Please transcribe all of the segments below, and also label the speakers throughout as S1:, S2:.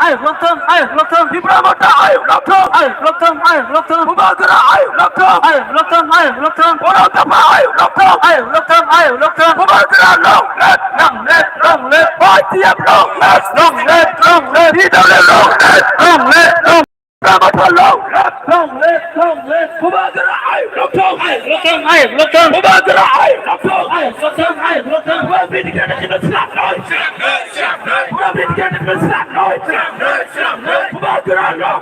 S1: ayo lontong, ayo lontong, di Pramata, ayo lontong, ayo lontong, ayo lontong, Pembagara, ayo lontong, ayo lontong, ayo lontong, Porotapa, ayo lontong, ayo lontong, ayo lontong, Pembagara, long let, tiap long let, tidak long let, Pramata, long let, Pembagara, ayo lontong, Pembagara, ayo lontong, Pembagara, kita siap, Pembagara, kita siap, Pembagara, long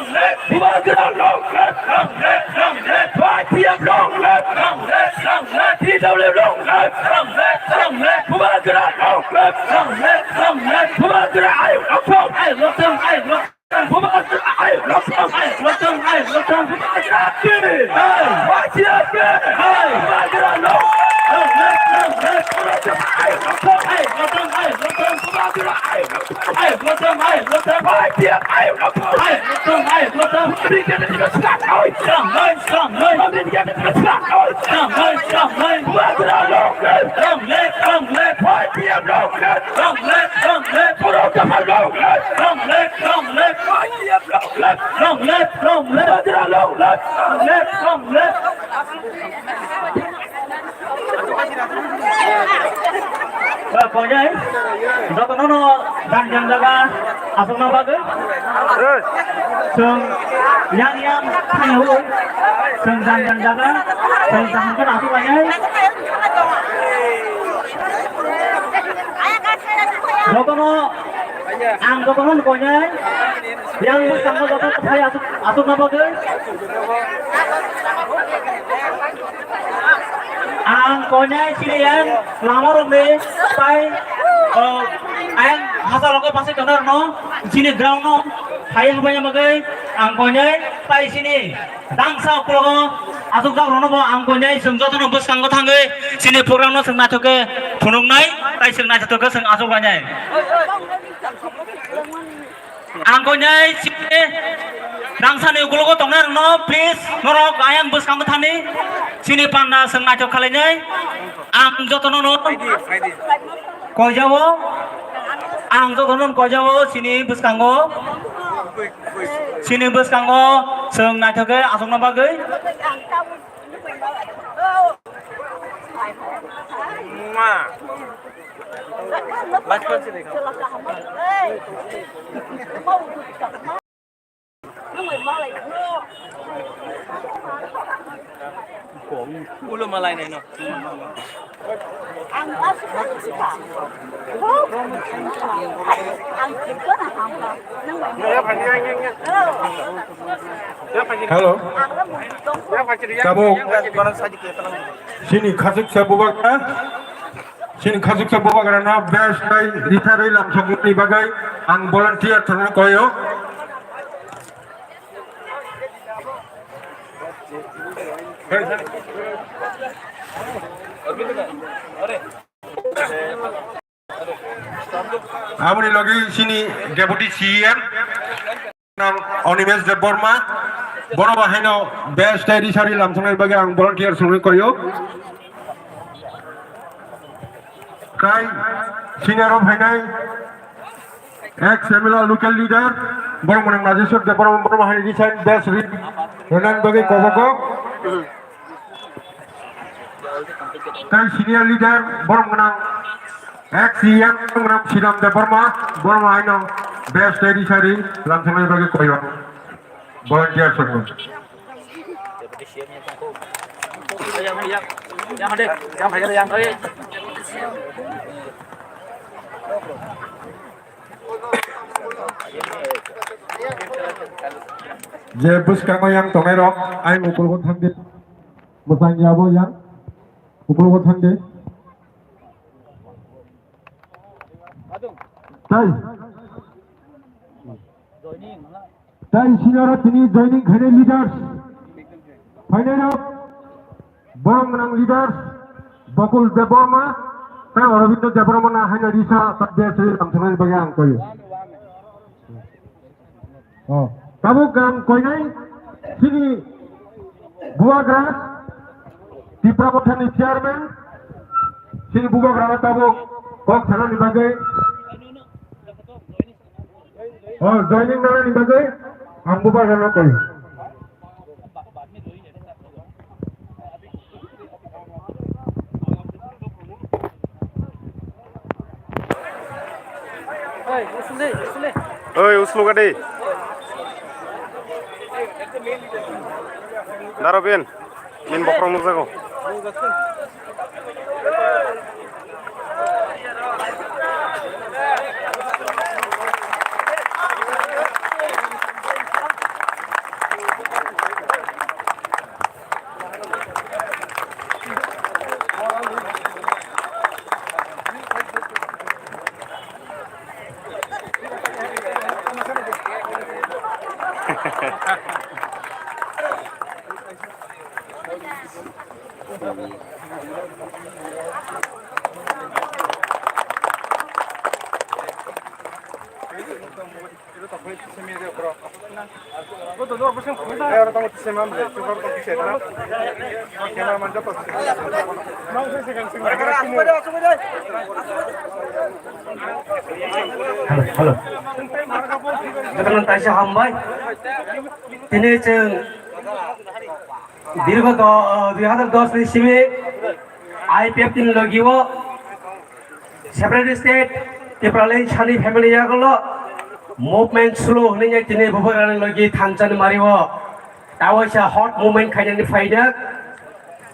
S1: let, Pembagara, long let, tiap long let, tidak long let, Pembagara, long let, Pembagara, ayo lontong, Pembagara, ayo lontong, Pembagara, kiri, tiap Pembagara, long let, ayo lontong, Pembagara, ayo lontong, tiap ayo lontong, Pembagara, kita siap, Pembagara, kita siap, Pembagara, long let, tiap long let, Porotapa, long let, tiap long let, Pembagara, long let, pokoknya jatuh nono dan yang jaga asal nama ke seng yang tahu seng dan yang jaga seng tahan kan asal banyak jatuh nono ang jatuh nono pokoknya yang sama jatuh saya asal nama ke ang konya silian lamar umbe pai ang hasal ko pasti konar no sini ground no hayang banyak bagai ang konya pai sini dangsa pro asuk dak rono bo ang konya sengjo to no bus kang ko thangai sini program no sengna thoke phunung nai pai sengna thoke seng asuk banyak ang konya sini dangsa ni ugulo ko tongna no please norok ayang bus kang ko thani sini panda sengna thok khalainya ang jotono no ko jawo ang jotono ko jawo sini bus kanggo sengna thoke asokna bagai bachpan se dekha ulo malay na ino ang
S2: halo kamu sini khasuk sa bubakra na best day ritharoi lamsongni bagai ang volunteer thana koyo amri lagi sini deputy CM nang Onimes Deborma boro bahino best day sari lamsonai bagi ang volunteer sungri koyo kai senior bhainai ex MLA local leader boro menang Najeswar Deborma boro bahino design best rit renan bagi koboko kai senior leader boro menang ex CM menang Sidam Deborma boro bahino best day sari lamsonai bagi koyo volunteer sungri
S1: yang hadir yang kali
S2: je bus kanggo yang tongero ai ukul ko thangde musang yabo yang ukul ko thangde tai sinara tini joining khane leaders final borong nang leaders bakul deborma ta Aravindo Deborma na hanya disa sabde sri lamsonai bagyang koyo kamu kan koinai sini Buagras di Prabothani chairman sini Buagras tabu kok sana dibagai joining nana ni bagai ang bubar na koi.
S3: Oi, uslo gadi. Darobin, min bokrong nuzago.
S1: Halo. Teman taisa hambai. Ini ceng दीर्घ 2010 ईस्वी IPF तीन लगियो separate state तिप्राले छानी family जागलो movement slow होने जाए तिने बुबराने लगी थांचन मारियो तावैसा हॉट मूवमेंट खाइने फायदा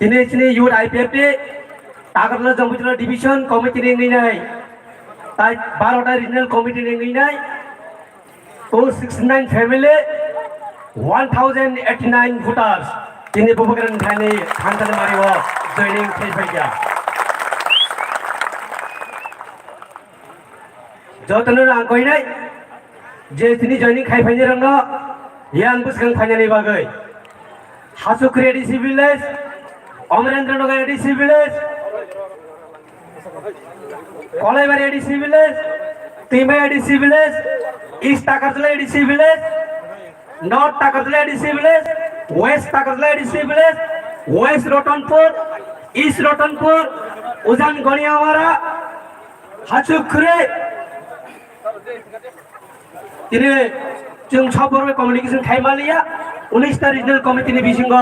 S1: तिने तिने यूथ IPF टी तागरला जम्बुजला डिवीजन कमिटी ने नहीं ताई 12टा रीजनल कमिटी ने नहीं 269 family 1089 voters ini bubukan thani thantan mariwo joining thaifaia jotanur angkoi nai je tini joining khaifaini rangno yang buskang phanyani bagai hasukri ADC village Omrendra ADC village Kolaibari ADC village Timai ADC village East Takarjala ADC village North Takarjala ADC village West Takarjala ADC village West Rotanpur East Rotanpur Ujan Goniawara Hachukre ini जों सबरबे communication खाइमालिया 19टा regional committee नि बिसिंग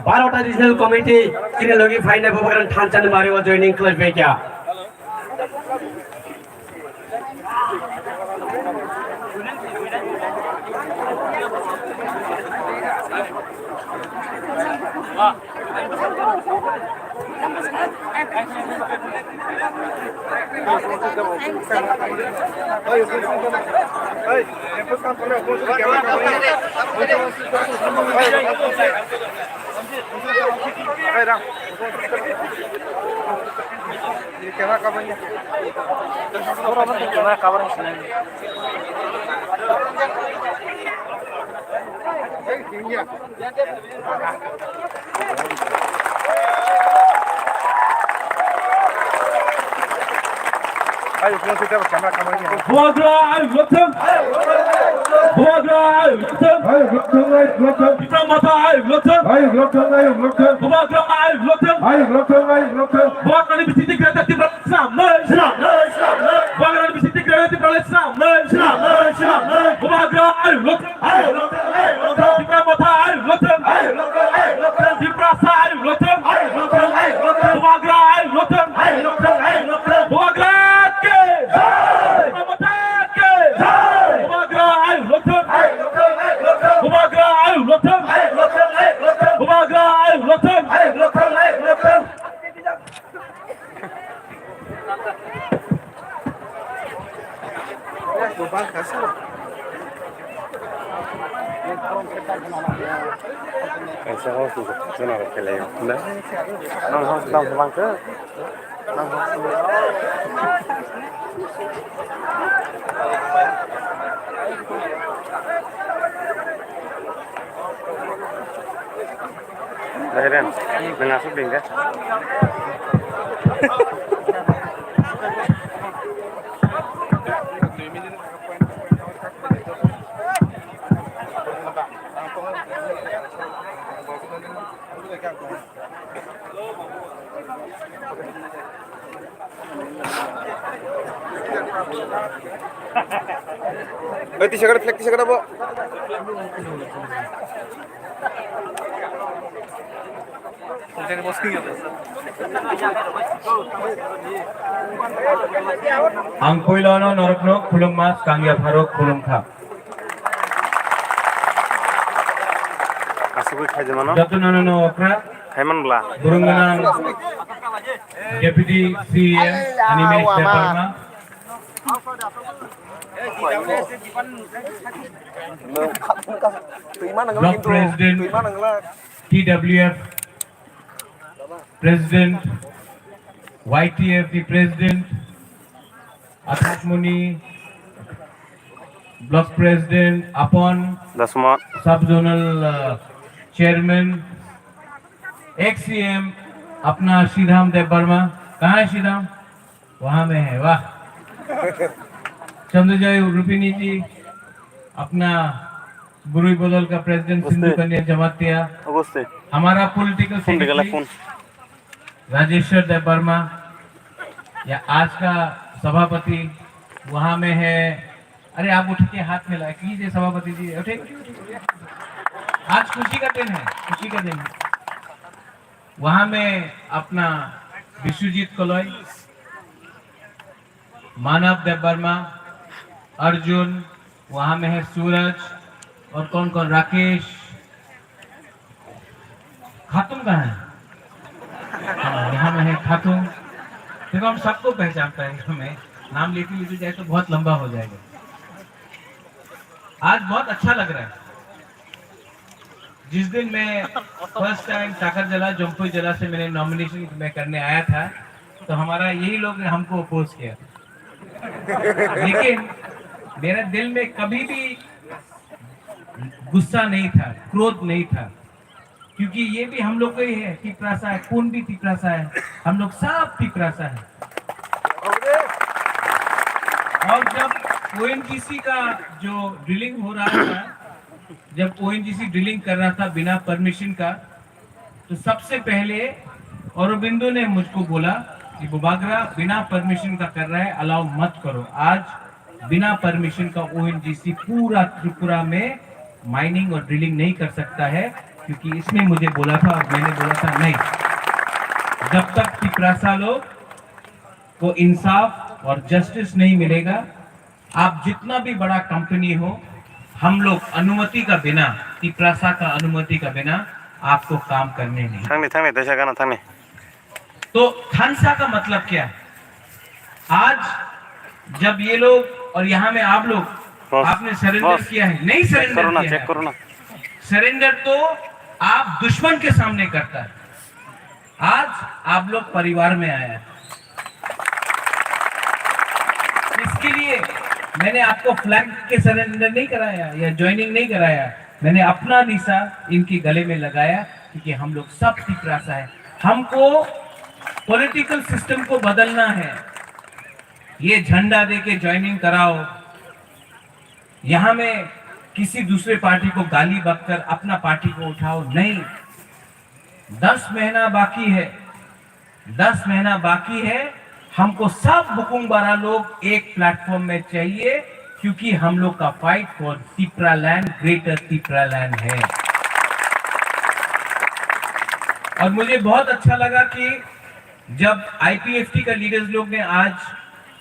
S1: 12टा regional committee तिने लगी फाइना बुबगरन थानचान मारियो जॉइनिंग क्लब बेक्या Lahiran, ngasuk ding kan?
S3: T-shirt flag T-shirt apa?
S4: Ang Puilono Norokno Kulung Mas Kangya Farok Kulung Kha.
S3: Asuk khai jamano.
S4: Jatunono Okra
S3: Khaiman bla.
S4: Burunganan Deputy CM Animesh Deparma. Block President TWF President YTF the President Athak Muni Block President Upon
S3: Dasma.
S4: Sub-Zonal Chairman XCM अपना श्रीराम देव वर्मा कहाँ है श्रीराम वहाँ में है वाह चंद्रजय रूपिनी जी अपना बुरुई बदल का प्रेसिडेंट सिंधु कन्या जमातिया
S3: Aguste.
S4: हमारा political
S3: Phone digala
S4: secretary
S3: phone.
S4: Rajeshwar Dev Verma या आज का सभापति वहाँ में है अरे आप उठ के हाथ मिला कीजिए सभापति जी उठे आज खुशी का दिन है खुशी का दिन है वहाँ में अपना विश्वजीत कलोई मानव देव वर्मा अर्जुन वहाँ में है सूरज और कौन कौन राकेश खातून कहाँ है यहाँ में है खातून देखो हम सबको पहचानता है हमें नाम लेते जाए तो बहुत लंबा हो जाएगा आज बहुत अच्छा लग रहा है जिस दिन मैं फर्स्ट टाइम टाकर जला जम्पुई जला से मैंने नॉमिनेशन में करने आया था तो हमारा यही लोग ने हमको अपोज किया लेकिन मेरे दिल में कभी भी गुस्सा नहीं था क्रोध नहीं था क्योंकि ये भी हम लोग का ही है तिपरासा है कौन भी तिपरासा है हम लोग सब तिपरासा है और जब ओएनजीसी का जो ड्रिलिंग हो रहा था जब ओएनजीसी ड्रिलिंग कर रहा था बिना परमिशन का तो सबसे पहले औरबिंदो ने मुझको बोला कि बुबागरा बिना परमिशन का कर रहा है अलाउ मत करो आज बिना परमिशन का ओएनजीसी पूरा त्रिपुरा में माइनिंग और ड्रिलिंग नहीं कर सकता है क्योंकि इसने मुझे बोला था और मैंने बोला था नहीं जब तक तिपरासा लोग को इंसाफ और जस्टिस नहीं मिलेगा आप जितना भी बड़ा कंपनी हो हम लोग अनुमति का बिना तिपरासा का अनुमति का बिना आपको काम करने नहीं
S3: Thang ni dasha kana thang ni.
S4: तो खानसा का मतलब क्या है आज जब ये लोग और यहाँ में आप लोग
S3: बॉस,
S4: आपने सरेंडर
S3: बॉस,
S4: किया है नहीं सरेंडर
S3: करो ना
S4: किया
S3: चेक
S4: है
S3: करो ना.
S4: सरेंडर तो आप दुश्मन के सामने करता है आज आप लोग परिवार में आए हैं इसके लिए मैंने आपको फ्लैग के सरेंडर नहीं कराया या ज्वाइनिंग नहीं कराया मैंने अपना निशा इनके गले में लगाया क्योंकि हम लोग सब तिपरासा है हमको पॉलिटिकल सिस्टम को बदलना है ये झंडा दे के ज्वाइनिंग कराओ यहाँ में किसी दूसरे पार्टी को गाली बककर अपना पार्टी को उठाओ नहीं 10 महीना बाकी है 10 महीना बाकी है हमको सब बुकुंबारा लोग एक प्लेटफॉर्म में चाहिए क्योंकि हम लोग का fight for Tipra land greater Tipra land है और मुझे बहुत अच्छा लगा कि जब आईपीएफटी का लीडर्स लोग ने आज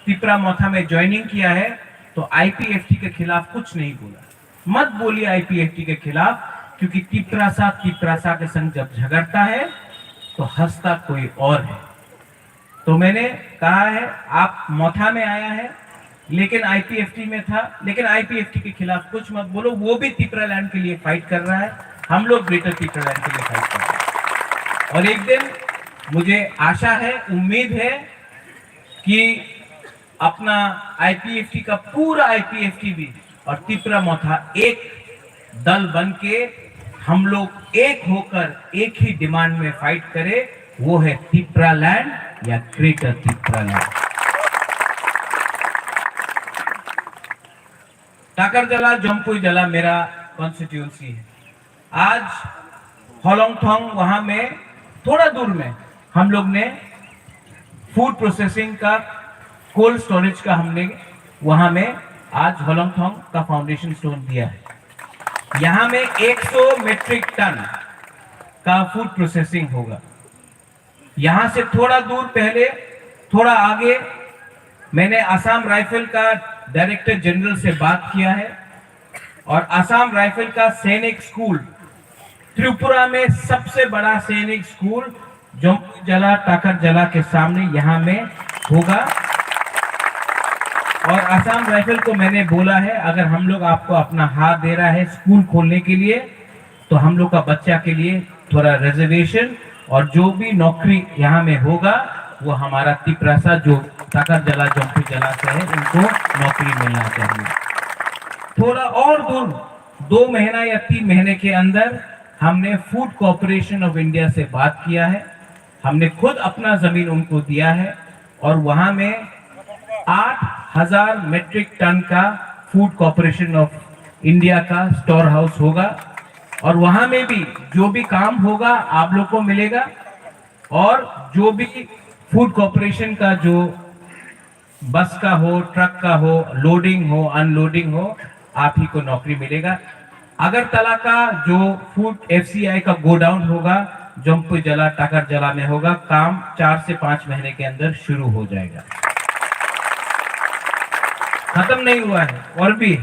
S4: तिपरा मोथा में ज्वाइनिंग किया है तो आईपीएफटी के खिलाफ कुछ नहीं बोला मत बोलिए आईपीएफटी के खिलाफ क्योंकि तिपरासा के संग जब झगड़ता है तो हंसता कोई और है तो मैंने कहा है आप मोथा में आया है लेकिन आईपीएफटी में था लेकिन आईपीएफटी के खिलाफ कुछ मत बोलो वो भी तिपरा लैंड के लिए फाइट कर रहा है हम लोग ग्रेटर तिपरा लैंड के लिए फाइट कर रहे हैं और एक दिन मुझे आशा है उम्मीद है कि अपना आईपीएफटी का पूरा आईपीएफटी भी और तिपरा मोथा एक दल बन के हम लोग एक होकर एक ही डिमांड में फाइट करें वो है तिपरा लैंड या ग्रेटर तिपरा लैंड टाकर जला जम्पुई जला मेरा कॉन्स्टिट्यूंसी है आज होलोंगथोंग वहां में थोड़ा दूर में हम लोग ने फूड प्रोसेसिंग का कोल्ड स्टोरेज का हमने वहां में आज होलोंगथोंग का फाउंडेशन स्टोन दिया है। यहाँ में 100 मेट्रिक टन का फूड प्रोसेसिंग होगा। यहाँ से थोड़ा दूर पहले, थोड़ा आगे, मैंने असम राइफल का डायरेक्टर जनरल से बात किया है और असम राइफल का सैनिक स्कूल, त्रिपुरा में सबसे बड़ा सैनिक स्कूल जोंपुई जला टाकर जला के सामने यहाँ में होगा। और असम राइफल को मैंने बोला है, अगर हम लोग आपको अपना हाथ दे रहा है स्कूल खोलने के लिए, तो हम लोग का बच्चा के लिए थोड़ा रिजर्वेशन और जो भी नौकरी यहाँ में होगा वो हमारा तिपरासा जो टाकर जला जोंपुई जला से है, उनको नौकरी मिलना चाहिए। थोड़ा और दूर 2 महीना या 3 महीने के अंदर हमने फूड कॉर्पोरेशन ऑफ इंडिया से बात किया है। हमने खुद अपना जमीन उनको दिया है और वहां में 8000 मेट्रिक टन का फूड कॉर्पोरेशन ऑफ इंडिया का स्टोर हाउस होगा और वहां में भी जो भी काम होगा आप लोग को मिलेगा और जो भी फूड कॉर्पोरेशन का जो बस का हो, ट्रक का हो, लोडिंग हो, अनलोडिंग हो, आप ही को नौकरी मिलेगा। अगरतला का जो फूड एफसीआई का गोडाउन होगा जोंपुई जला टाकर जला में होगा, काम 4 से 5 महीने के अंदर शुरू हो जाएगा। खत्म नहीं हुआ है और भी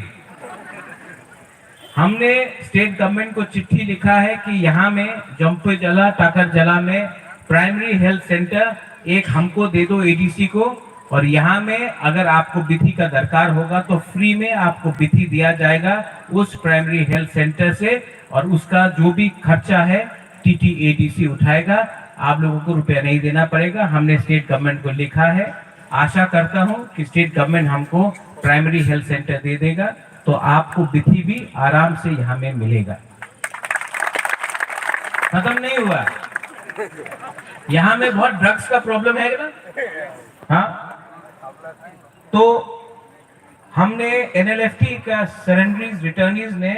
S4: हमने स्टेट गवर्नमेंट को चिट्ठी लिखा है कि यहाँ में जोंपुई जला टाकर जला में प्राइमरी हेल्थ सेंटर एक हमको दे दो एडीसी को, और यहाँ में अगर आपको बिथी का दरकार होगा तो फ्री में आपको बिथी दिया जाएगा उस प्राइमरी हेल्थ सेंटर से और उसका जो भी खर्चा है टीटीएडीसी उठाएगा, आप लोगों को रुपया नहीं देना पड़ेगा। हमने स्टेट गवर्नमेंट को लिखा है, आशा करता हूँ कि स्टेट गवर्नमेंट हमको प्राइमरी हेल्थ सेंटर दे देगा तो आपको बिथी भी आराम से यहाँ में मिलेगा। खत्म नहीं हुआ, यहाँ में बहुत ड्रग्स का प्रॉब्लम है ना। हाँ, तो हमने एनएलएफटी का सरेंडरीज रिटर्नीज ने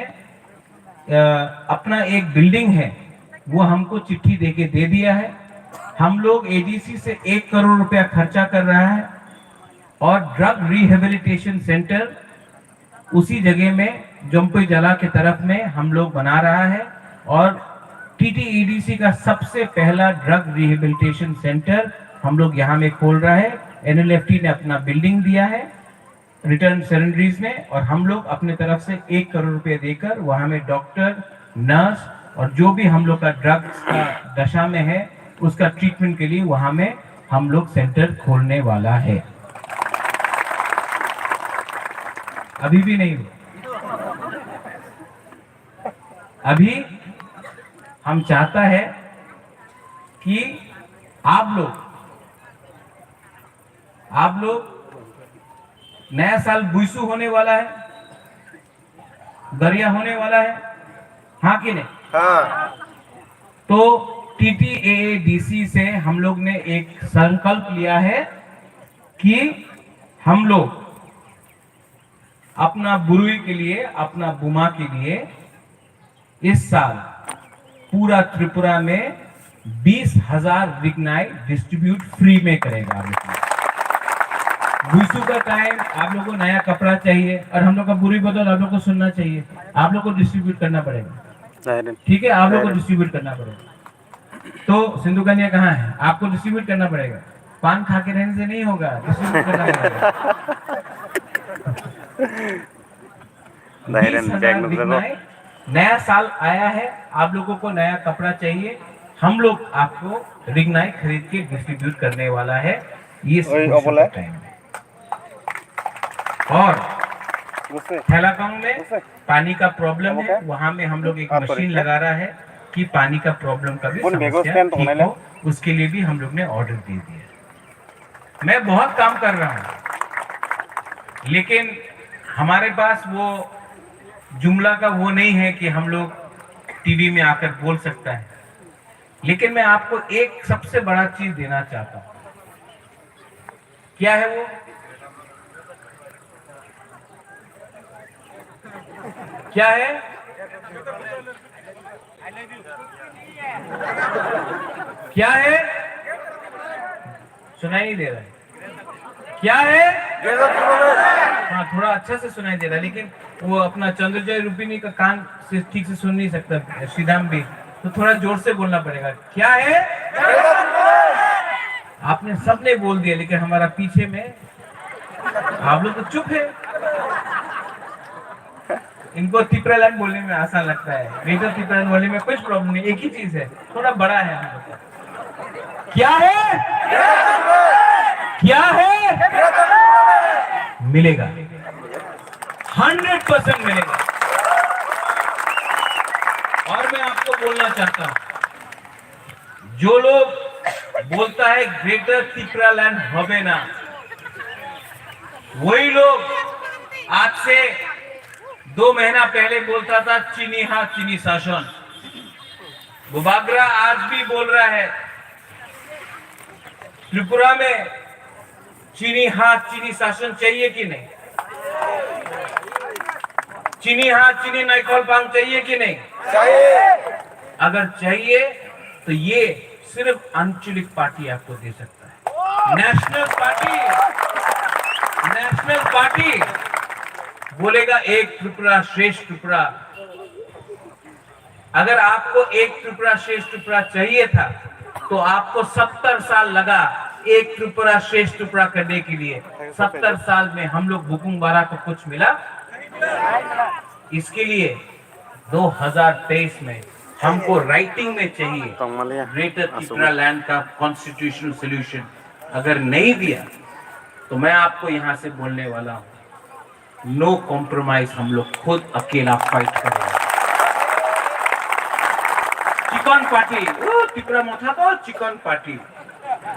S4: अपना एक बिल्डिंग है वो हमको चिट्ठी देके दे दिया है। हम लोग एडीसी से 1 करोड़ रुपया खर्चा कर रहा है और ड्रग रिहेबिलिटेशन सेंटर उसी जगह में जोंपुई जला के तरफ में हम लोग बना रहा है और टीटीईडीसी का सबसे पहला ड्रग रिहेबिलिटेशन सेंटर हम लोग यहाँ में खोल रहा है। एनएलएफटी ने अपना बिल्डिंग दिया है रिटर्न सरेंडरीज ने और हम लोग अपने तरफ से 1 करोड़ रुपए देकर वहां में डॉक्टर, नर्स और जो भी हम लोग का ड्रग्स का दशा में है उसका ट्रीटमेंट के लिए वहां में हम लोग सेंटर खोलने वाला है। अभी भी नहीं हुआ, अभी हम चाहता है कि आप लोग नया साल बुईसु होने वाला है, दरिया होने वाला है, हाँ कि नहीं?
S3: हाँ।
S4: तो टीटीएडीसी से हम लोग ने एक संकल्प लिया है कि हम लोग अपना बुरुई के लिए, अपना बुमा के लिए इस साल पूरा त्रिपुरा में 20,000 रिग्नाइट डिस्ट्रीब्यूट फ्री में करेगा। बुईसु का टाइम आप लोगों को नया कपड़ा चाहिए और हम लोग का बुरी बदल आप लोग को सुनना चाहिए, आप लोग को डिस्ट्रीब्यूट करना पड़ेगा। ठीक है, आप लोग को डिस्ट्रीब्यूट करना पड़ेगा। तो सिंधु कन्या कहाँ है? आपको डिस्ट्रीब्यूट करना पड़ेगा, पान खा के रहने से नहीं होगा, डिस्ट्रीब्यूट करना पड़ेगा। 20,000 रिग्नाइट, नया साल आया है, आप लोगों को नया कपड़ा चाहिए, हम लोग आपको रिग्नाइट खरीद के डिस्ट्रीब्यूट करने वाला है ये टाइम में। और थैलाकांग में पानी का प्रॉब्लम है, वहां में हम लोग एक मशीन लगा रहा है कि पानी का प्रॉब्लम का भी समस्या ठीक हो, उसके लिए भी हम लोग ने ऑर्डर दे दिया। मैं बहुत काम कर रहा हूं लेकिन हमारे पास वो जुमला का वो नहीं है कि हम लोग टीवी में आकर बोल सकता है, लेकिन मैं आपको एक सबसे बड़ा चीज देना चाहता हूं। क्या है वो? क्या है? क्या है? सुनाई नहीं दे रहा है। क्या है? हाँ थोड़ा अच्छा से सुनाई दे रहा है, लेकिन वो अपना चंद्रजय रूपिणी का कान से ठीक से सुन नहीं सकता श्रीधाम भी, तो थोड़ा जोर से बोलना पड़ेगा। क्या है? आपने सबने बोल दिया, लेकिन हमारा पीछे में आप लोग तो चुप है। इनको तिपरालैंड बोलने में आसान लगता है, ग्रेटर तिपरालैंड बोलने में कुछ प्रॉब्लम नहीं, एक ही चीज है, थोड़ा बड़ा है हम लोग का। क्या है? क्या है? मिलेगा, 100% मिलेगा। और मैं आपको बोलना चाहता हूं, जो लोग बोलता है ग्रेटर तिपरालैंड होवे ना, वही लोग आज से 2 महीना पहले बोलता था चीनी हाथ चीनी शासन। बुबागरा आज भी बोल रहा है त्रिपुरा में चीनी हाथ चीनी शासन चाहिए कि नहीं? चीनी हाथ चीनी नाइकोल पांग चाहिए कि नहीं? चाहिए। अगर चाहिए तो ये सिर्फ आंचलिक पार्टी आपको दे सकता है। नेशनल पार्टी बोलेगा एक त्रिपुरा श्रेष्ठ त्रिपुरा। अगर आपको एक त्रिपुरा श्रेष्ठ त्रिपुरा चाहिए था तो आपको 70 साल लगा एक त्रिपुरा श्रेष्ठ त्रिपुरा करने के लिए। 70 साल में हम लोग बुकुंग बारा को कुछ मिला? इसके लिए 2023 में हमको राइटिंग में चाहिए ग्रेटर त्रिपुरा लैंड का कॉन्स्टिट्यूशनल सोल्यूशन। अगर नहीं दिया तो मैं आपको यहां से बोलने वाला हूं, नो कॉम्प्रोमाइज, हम लोग खुद अकेला फाइट करेंगे। चिकन पार्टी, त्रिपुरा मोथा तो चिकन पार्टी।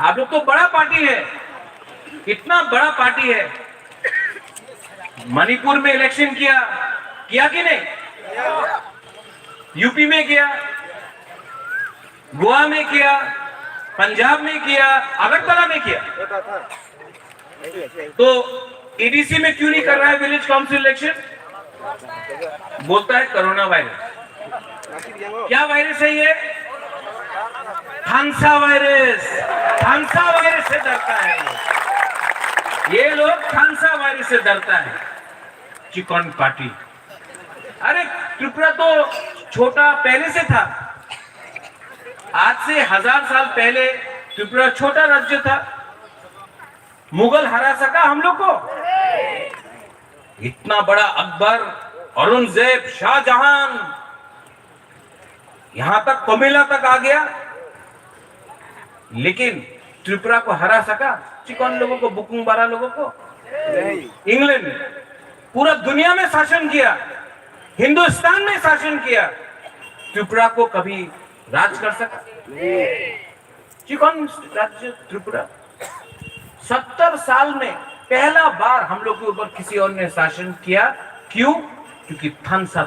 S4: आप लोग तो बड़ा पार्टी है, इतना बड़ा पार्टी है। मणिपुर में इलेक्शन किया कि नहीं? यूपी में किया, गोवा में किया, पंजाब में किया, अगरतला में किया। तो एडीसी में क्यों नहीं कर रहा है विलेज काउंसिल इलेक्शन? बोलता है कोरोना वायरस। क्या वायरस है ये? थानसा वायरस। थानसा वायरस से डरता है ये लोग, थानसा वायरस से डरता है। Chicken party. अरे त्रिपुरा तो छोटा पहले से था। आज से 1000 साल पहले त्रिपुरा छोटा राज्य था। मुगल हरा सका हम लोग को? इतना बड़ा अकबर, औरंगजेब, शाहजहां, यहां तक कोमिला तक आ गया, लेकिन त्रिपुरा को हरा सका? चिकन लोगों को, बुकुंग बारा लोगों को? इंग्लैंड पूरा दुनिया में शासन किया, हिंदुस्तान में शासन किया, त्रिपुरा को कभी राज कर सका? चिकन राज्य त्रिपुरा 70 साल में पहला बार हम लोग के ऊपर किसी और ने शासन किया। क्यों? क्योंकि थानसा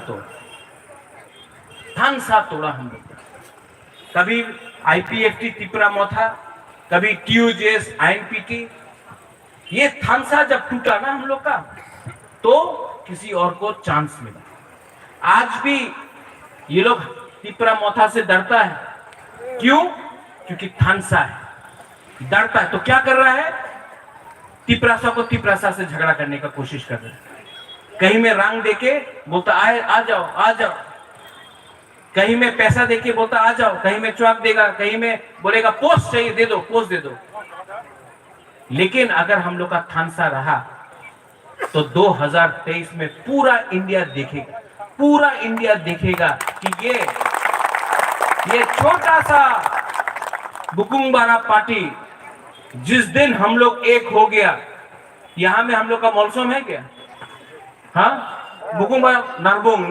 S4: तोड़ा हम लोग। कभी आईपीएफटी त्रिपुरा मोथा, कभी टीयूजेएस आईएनपीटी। ये थानसा जब टूटा ना हम लोग का, तो किसी और को चांस मिला। आज भी ये लोग त्रिपुरा मोथा से डरता है। क्यों? क्योंकि थानसा है, डरता है। तो क्या कर रहा है? तिपरासा को तिपरासा से झगड़ा करने का कोशिश कर रहा है। कहीं में रंग देके बोलता आ जाओ आ जाओ, कहीं में पैसा देके बोलता आ जाओ, कहीं में चौक देगा, कहीं में बोलेगा पोस्ट चाहिए दे दो, पोस्ट दे दो। लेकिन अगर हम लोग का थानसा रहा तो 2023 में पूरा इंडिया देखेगा कि ये छोटा सा बुकुंग बारा पार्टी जिस दिन हम लोग एक हो गया। यहां में हम लोग का मौसम है क्या? हाँ, बुकुंग बारा नरबुंग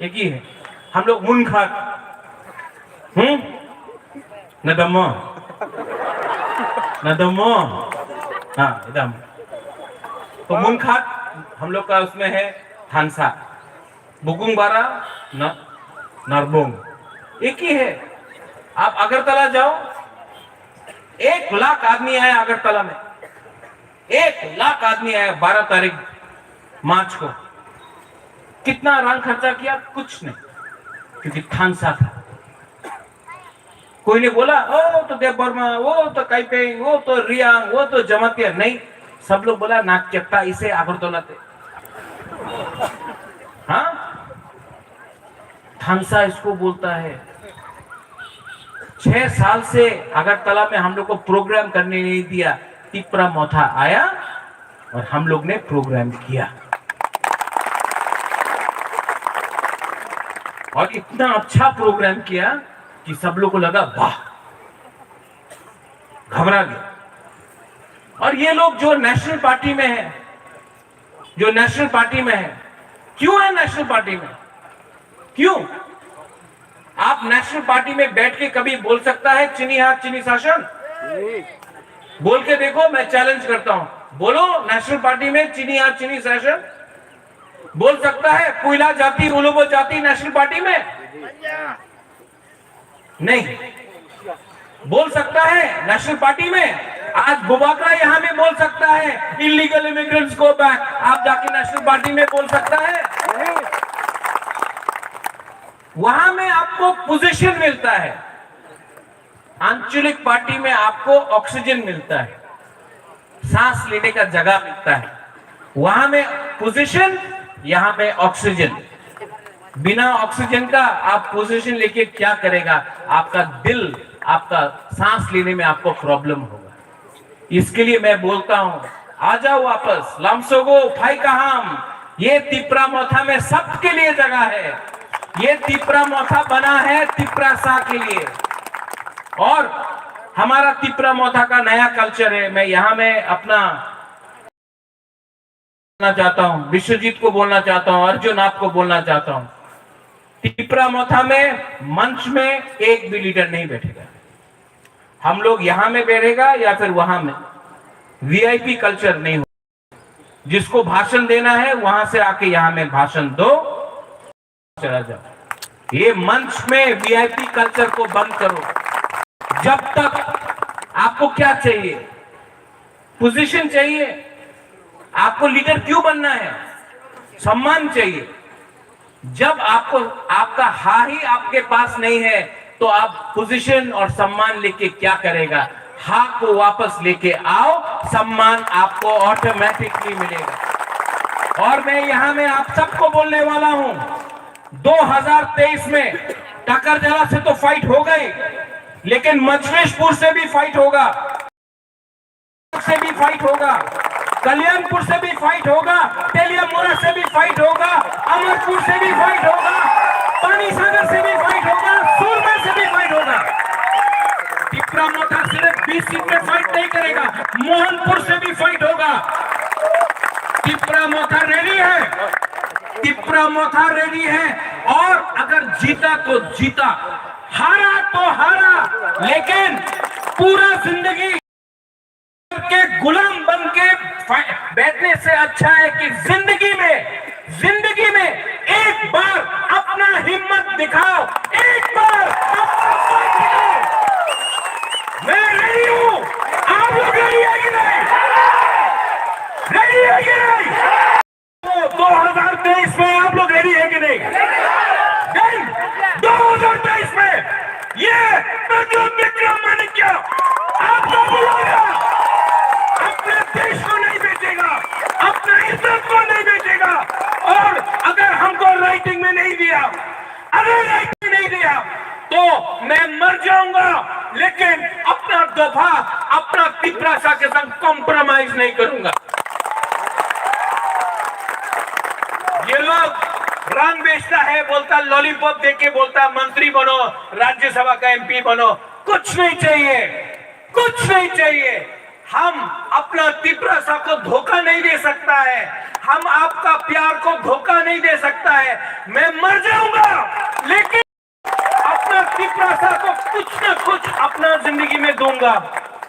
S4: एक ही है। हम लोग मुनखात नदमो हाँ एकदम। तो मुनखात हम लोग का उसमें है थानसा, बुकुंग बारा नरबुंग एक ही है। आप अगरतला जाओ, 1 लाख आदमी आए अगरतला में, 1 लाख आदमी आए 12 तारीख मार्च को। कितना रंग खर्चा किया? कुछ नहीं, क्योंकि थानसा था। कोई ने बोला ओ तो देव वर्मा, वो तो काइपेंग, वो तो रियांग, वो तो जमातिया। नहीं, सब लोग बोला नाक चट्टा इसे आगरतलाते, हाँ थानसा इसको बोलता है। 6 साल से अगरतला में हम लोग को प्रोग्राम करने नहीं दिया। तिप्रा मोथा आया और हम लोग ने प्रोग्राम किया और इतना अच्छा प्रोग्राम किया कि सब लोग को लगा वाह, घबरा गया। और ये लोग जो नेशनल पार्टी में है, जो नेशनल पार्टी में है, क्यों है नेशनल पार्टी में? क्यों? आप नेशनल पार्टी में बैठ के कभी बोल सकता है चीनी हाथ चीनी शासन? बोल के देखो, मैं चैलेंज करता हूं, बोलो नेशनल पार्टी में चीनी हाथ चीनी शासन बोल सकता है? कोयला जाति उलूबो जाति नेशनल पार्टी में नहीं बोल सकता है। नेशनल पार्टी में आज बुबाकरा यहां में बोल सकता है इलीगल इमिग्रेंट्स गो बैक, आप जाके नेशनल पार्टी में बोल सकता है? वहां में आपको पोजीशन मिलता है, आंचलिक पार्टी में आपको ऑक्सीजन मिलता है, सांस लेने का जगह मिलता है। वहां में पोजीशन, यहां में ऑक्सीजन। बिना ऑक्सीजन का आप पोजीशन लेके क्या करेगा? आपका दिल, आपका सांस लेने में आपको प्रॉब्लम होगा। इसके लिए मैं बोलता हूं, आ जाओ वापस, लामसोगो फाइकाहाम। ये तिप्रा मोथा में सबके लिए जगह है। ये तिप्रा मोथा बना है तिप्रा सा के लिए और हमारा तिप्रा मोथा का नया कल्चर है। मैं यहां में अपना बोलना चाहता हूं, विश्वजीत को बोलना चाहता हूं, अर्जुन आपको बोलना चाहता हूं, तिप्रा मोथा में मंच में एक भी लीडर नहीं बैठेगा। हम लोग यहां में बैठेगा या फिर वहां में। वीआईपी कल्चर नहीं हो। जिसको भाषण देना है वहां से आके यहां में भाषण दो, चला जाओ। ये मंच में वीआईपी कल्चर को बंद करो। जब तक आपको क्या चाहिए? पोजीशन चाहिए। आपको लीडर क्यों बनना है? सम्मान चाहिए। जब आपको आपका हा ही आपके पास नहीं है तो आप पोजीशन और सम्मान लेके क्या करेगा? हा को वापस लेके आओ, सम्मान आपको ऑटोमेटिकली मिलेगा। और मैं यहां में आप सबको बोलने वाला हूं, 2023 में टाकरजला से तो फाइट हो गई, लेकिन मजलिसपुर से भी फाइट होगा, से भी फाइट होगा, कल्याणपुर से भी फाइट होगा, तेलियामुरा से भी फाइट होगा, अमरपुर से भी फाइट होगा, पानी सागर से भी फाइट होगा, सूरमा से भी फाइट होगा। तिप्रा मोथा सिर्फ 20 सीट में फाइट नहीं करेगा, मोहनपुर से भी फाइट होगा। तिप्रा मोथा रेडी है, तिप्रा मोथा रेडी है। और अगर जीता तो जीता, हारा तो हारा, लेकिन पूरा जिंदगी के गुलाम बन के बैठने से अच्छा है कि जिंदगी में एक बार अपना हिम्मत दिखाओ, एक बार अपना साथ दिखाओ। मैं रेडी हूं, आप लोग रेडी है कि नहीं? रेडी है कि नहीं? तो 2023 में आप लोग रेडी है कि नहीं? 2023 में ये विक्रम माणिक्य आपको बुलाएगा, अपने देश को नहीं बेचेगा, अपने इज्जत को नहीं बेचेगा। और अगर हमको राइटिंग में नहीं दिया, अगर राइटिंग नहीं दिया तो मैं मर जाऊंगा, लेकिन अपना दफा, अपना तिप्रासा के संग कॉम्प्रोमाइज नहीं करूंगा। ये लोग रंग बेचता है, बोलता लॉलीपॉप देके बोलता मंत्री बनो, राज्यसभा का एमपी बनो। कुछ नहीं चाहिए, कुछ नहीं चाहिए। हम अपना तिप्रासा को धोखा नहीं दे सकता है, हम आपका प्यार को धोखा नहीं दे सकता है। मैं मर जाऊंगा, लेकिन अपना तिप्रासा को कुछ ना कुछ अपना जिंदगी में दूंगा,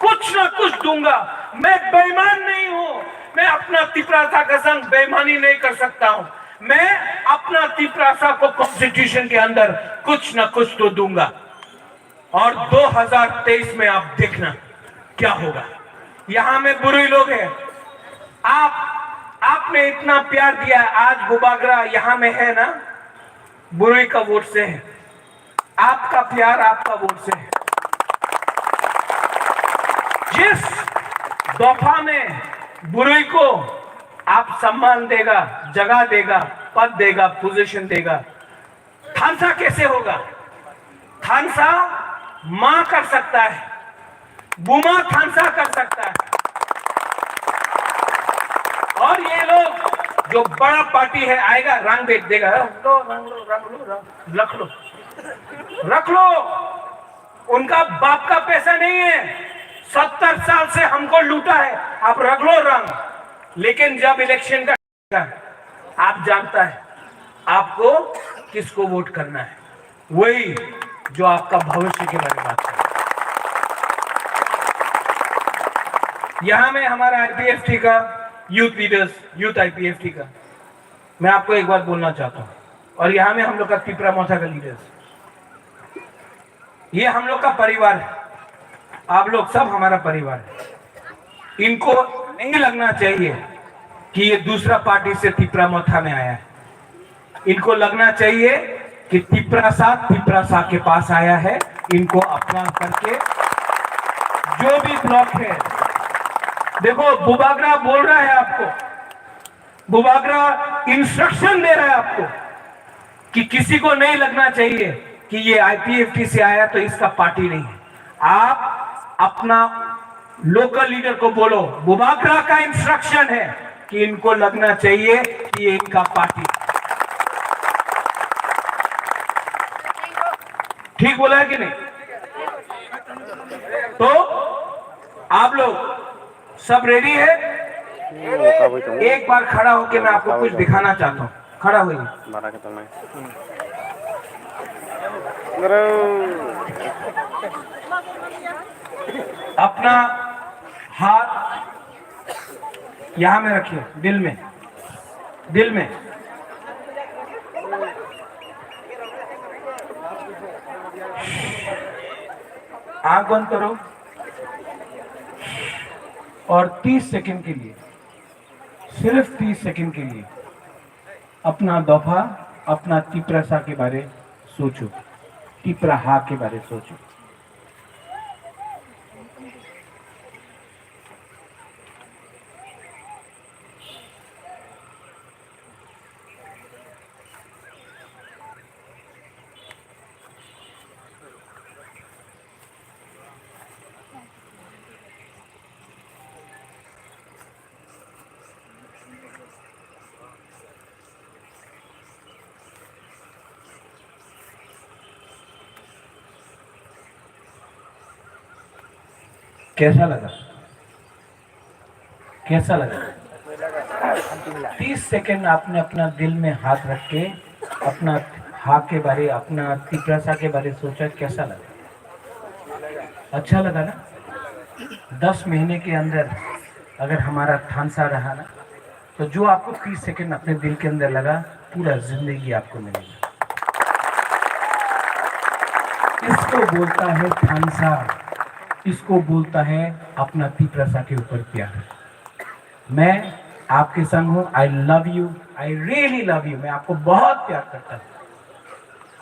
S4: कुछ ना कुछ दूंगा। मैं बेईमान नहीं हूं, मैं अपना तिप्रासा के संग बेईमानी नहीं कर सकता हूं। मैं अपना तिप्रासा को कॉन्स्टिट्यूशन के अंदर कुछ ना कुछ तो दूंगा। और 2023 में आप देखना क्या होगा। यहां में बुरी लोग हैं, आपने इतना प्यार दिया, आज बुबागरा यहां में है ना, बुरी का वोट से है। आपका प्यार आपका वोट से है। जिस दफा में बुराई को आप सम्मान देगा, जगह देगा, पद देगा, पोजीशन देगा। थानसा कैसे होगा? थानसा मां कर सकता है, बुमा थानसा कर सकता है। और ये लोग जो बड़ा पार्टी है आएगा, रंग बेच देगा, रंग लो, रख लो, रख लो। उनका बाप का पैसा नहीं है, 70 साल से हमको लूटा है, आप रख लो रंग। लेकिन जब इलेक्शन का आप जानता है आपको किसको वोट करना है, वही जो आपका भविष्य के बारे में बात कर। यहां में हमारा आईपीएफटी का यूथ लीडर्स, यूथ आईपीएफटी का, मैं आपको एक बात बोलना चाहता हूं। और यहां में हम लोग का तिपरा मोथा का लीडर्स, ये हम लोग का परिवार है, आप लोग सब हमारा परिवार है। इनको नहीं लगना चाहिए कि ये दूसरा पार्टी से तिपरा मोथा में आया है। इनको लगना चाहिए कि तिपरा सा के पास आया है। इनको अपना करके जो भी ब्लॉक है, देखो बुबागरा बोल रहा है आपको, बुबागरा इंस्ट्रक्शन दे रहा है आपको कि किसी को नहीं लगना चाहिए कि ये आईपीएफटी से आया तो इसका पार्टी नहीं है। आप अपना लोकल लीडर को बोलो, बुबागरा का इंस्ट्रक्शन है कि इनको लगना चाहिए कि ये इनका पार्टी। ठीक बोला है कि नहीं? तो आप लोग सब रेडी है? एक बार खड़ा होके मैं आपको कुछ दिखाना चाहता हूँ। खड़ा होइए। अपना हाथ यहां में रखिए, दिल में, दिल में। आंख बंद करो और 30 सेकंड के लिए, सिर्फ 30 सेकंड के लिए अपना दफा, अपना तिपरा सा के बारे सोचो, तिपरा हा के बारे सोचो। कैसा लगा? कैसा लगा? 30 सेकंड आपने अपना दिल में हाथ रख के अपना हा के बारे, अपना तिपरासा के बारे सोचा, कैसा लगा? अच्छा लगा ना? 10 महीने के अंदर अगर हमारा थानसा रहा ना, तो जो आपको 30 सेकंड अपने दिल के अंदर लगा, पूरा जिंदगी आपको मिलेगा। इसको बोलता है थानसा, इसको बोलता है अपना तिपरासा के ऊपर प्यार। मैं आपके संग हूं। I love you, I really love you. मैं आपको बहुत प्यार करता हूं।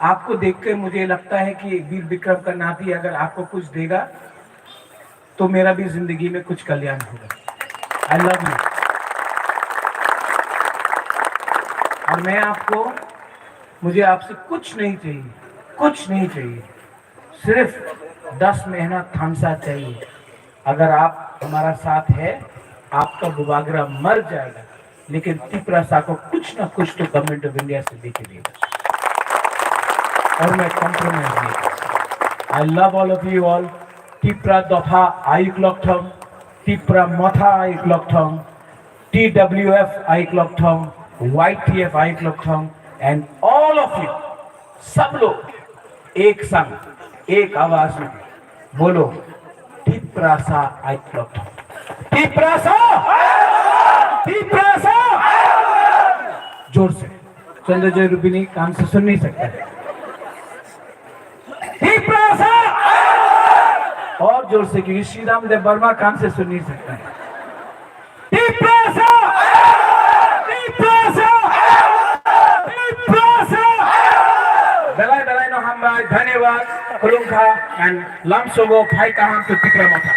S4: आपको देखकर मुझे लगता है कि वीर विक्रम का नाती अगर आपको कुछ देगा तो मेरा भी जिंदगी में कुछ कल्याण होगा। I love you. और मैं आपको, मुझे आपसे कुछ नहीं चाहिए, कुछ नहीं चाहिए, सिर्फ 10 महीना थानसा चाहिए। अगर आप हमारा साथ है, आपका बुबागरा मर जाएगा, लेकिन तिपरासा को कुछ ना कुछ तो गवर्नमेंट ऑफ इंडिया से देके देगा। और मैं कॉम्प्रोमाइज नहीं करता। I love all of you all. Tipra दफा आयुक लॉकथम, तिपरा मथा आयुक लॉकथम, TWF आयुक लॉकथम, YTF आयुक लॉकथम, एंड ऑल ऑफ यू, सब लोग एक संग, एक आवाज में बोलो, तिपरासा आयुक लॉकथम। तिपरासा, तिपरासा, जोर से। चंद्रजय रूपिणी कान से सुन नहीं सकता। तिपरासा, और जोर से, क्योंकि श्री राम देव वर्मा कान से सुन नहीं सकता है। तिपरासा, तिपरासा, तिपरासा। बेलाय बेलाय नो हम धन्यवाद। खुलुमखा एंड लामसोगो फाई का हम तो तिपरा मथा।